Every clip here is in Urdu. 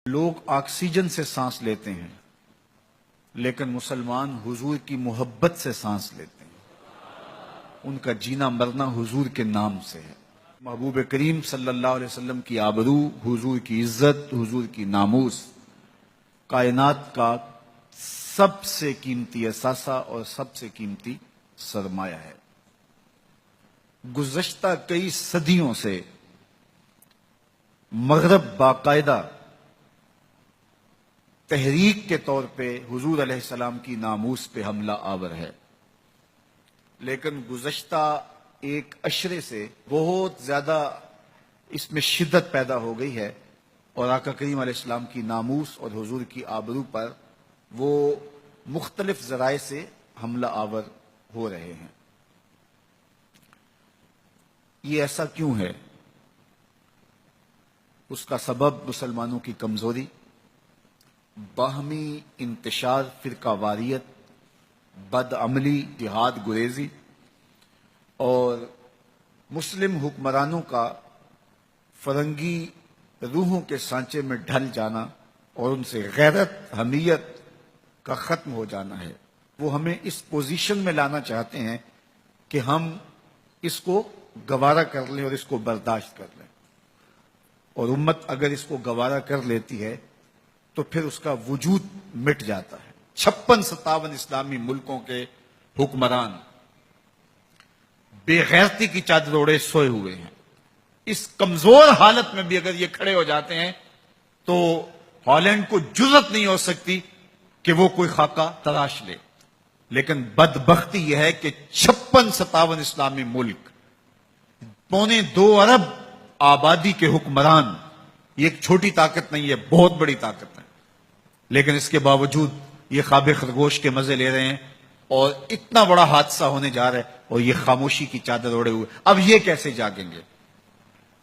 لوگ آکسیجن سے سانس لیتے ہیں لیکن مسلمان حضور کی محبت سے سانس لیتے ہیں۔ ان کا جینا مرنا حضور کے نام سے ہے۔ محبوب کریم صلی اللہ علیہ وسلم کی آبرو، حضور کی عزت، حضور کی ناموس کائنات کا سب سے قیمتی اثاثہ اور سب سے قیمتی سرمایہ ہے۔ گزشتہ کئی صدیوں سے مغرب باقاعدہ تحریک کے طور پہ حضور علیہ السلام کی ناموس پہ حملہ آور ہے، لیکن گزشتہ ایک عشرے سے بہت زیادہ اس میں شدت پیدا ہو گئی ہے اور آقا کریم علیہ السلام کی ناموس اور حضور کی آبرو پر وہ مختلف ذرائع سے حملہ آور ہو رہے ہیں۔ یہ ایسا کیوں ہے؟ اس کا سبب مسلمانوں کی کمزوری، باہمی انتشار، فرقہ واریت، بد عملی، جہاد گریزی اور مسلم حکمرانوں کا فرنگی روحوں کے سانچے میں ڈھل جانا اور ان سے غیرت، حمیت کا ختم ہو جانا ہے۔ وہ ہمیں اس پوزیشن میں لانا چاہتے ہیں کہ ہم اس کو گوارا کر لیں اور اس کو برداشت کر لیں، اور امت اگر اس کو گوارا کر لیتی ہے تو پھر اس کا وجود مٹ جاتا ہے۔ 56-57 اسلامی ملکوں کے حکمران بے غیرتی کی چادر اوڑے سوئے ہوئے ہیں۔ اس کمزور حالت میں بھی اگر یہ کھڑے ہو جاتے ہیں تو ہالینڈ کو جرأت نہیں ہو سکتی کہ وہ کوئی خاکہ تراش لے۔ لیکن بدبختی یہ ہے کہ 56-57 اسلامی ملک، 2.25 ارب آبادی کے حکمران، یہ ایک چھوٹی طاقت نہیں ہے، بہت بڑی طاقت ہے، لیکن اس کے باوجود یہ خواب خرگوش کے مزے لے رہے ہیں اور اتنا بڑا حادثہ ہونے جا رہا ہے اور یہ خاموشی کی چادر اوڑے ہوئے۔ اب یہ کیسے جاگیں گے؟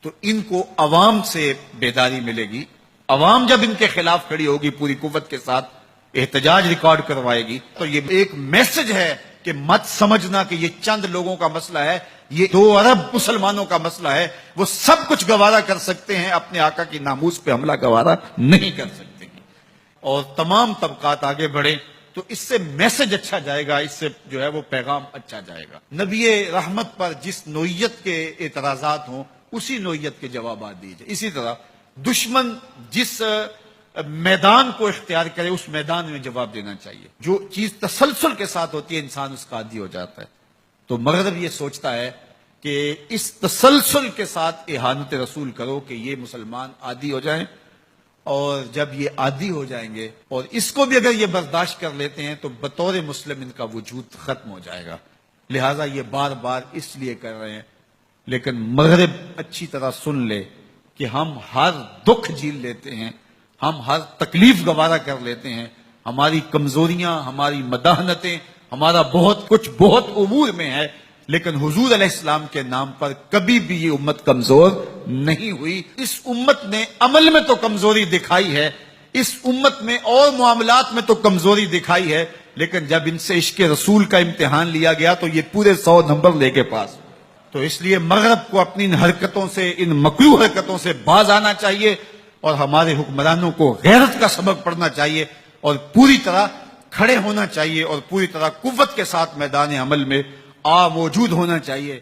تو ان کو عوام سے بیداری ملے گی۔ عوام جب ان کے خلاف کھڑی ہوگی، پوری قوت کے ساتھ احتجاج ریکارڈ کروائے گی، تو یہ ایک میسج ہے کہ مت سمجھنا کہ یہ چند لوگوں کا مسئلہ ہے، یہ 2 ارب مسلمانوں کا مسئلہ ہے۔ وہ سب کچھ گوارا کر سکتے ہیں، اپنے آقا کی ناموس پہ حملہ گوارا نہیں کر سکتے ہیں۔ اور تمام طبقات آگے بڑھیں تو اس سے میسج اچھا جائے گا، اس سے جو ہے وہ پیغام اچھا جائے گا۔ نبی رحمت پر جس نوعیت کے اعتراضات ہوں اسی نوعیت کے جوابات دیجئے۔ اسی طرح دشمن جس میدان کو اختیار کرے اس میدان میں جواب دینا چاہیے۔ جو چیز تسلسل کے ساتھ ہوتی ہے انسان اس کا عادی ہو جاتا ہے۔ تو مغرب یہ سوچتا ہے کہ اس تسلسل کے ساتھ اہانت رسول کرو کہ یہ مسلمان عادی ہو جائیں، اور جب یہ عادی ہو جائیں گے اور اس کو بھی اگر یہ برداشت کر لیتے ہیں تو بطور مسلم ان کا وجود ختم ہو جائے گا۔ لہٰذا یہ بار بار اس لیے کر رہے ہیں، لیکن مغرب اچھی طرح سن لے کہ ہم ہر دکھ جھیل لیتے ہیں، ہم ہر تکلیف گوارا کر لیتے ہیں، ہماری کمزوریاں، ہماری مداحنتیں، ہمارا بہت کچھ بہت امور میں ہے، لیکن حضور علیہ السلام کے نام پر کبھی بھی یہ امت کمزور نہیں ہوئی۔ اس امت نے عمل میں تو کمزوری دکھائی ہے، اس امت میں اور معاملات میں تو کمزوری دکھائی ہے، لیکن جب ان سے عشق رسول کا امتحان لیا گیا تو یہ پورے 100 نمبر لے کے پاس۔ تو اس لیے مغرب کو اپنی ان حرکتوں سے، ان مکروہ حرکتوں سے باز آنا چاہیے اور ہمارے حکمرانوں کو غیرت کا سبق پڑھنا چاہیے اور پوری طرح کھڑے ہونا چاہیے اور پوری طرح قوت کے ساتھ میدان عمل میں موجود ہونا چاہیے۔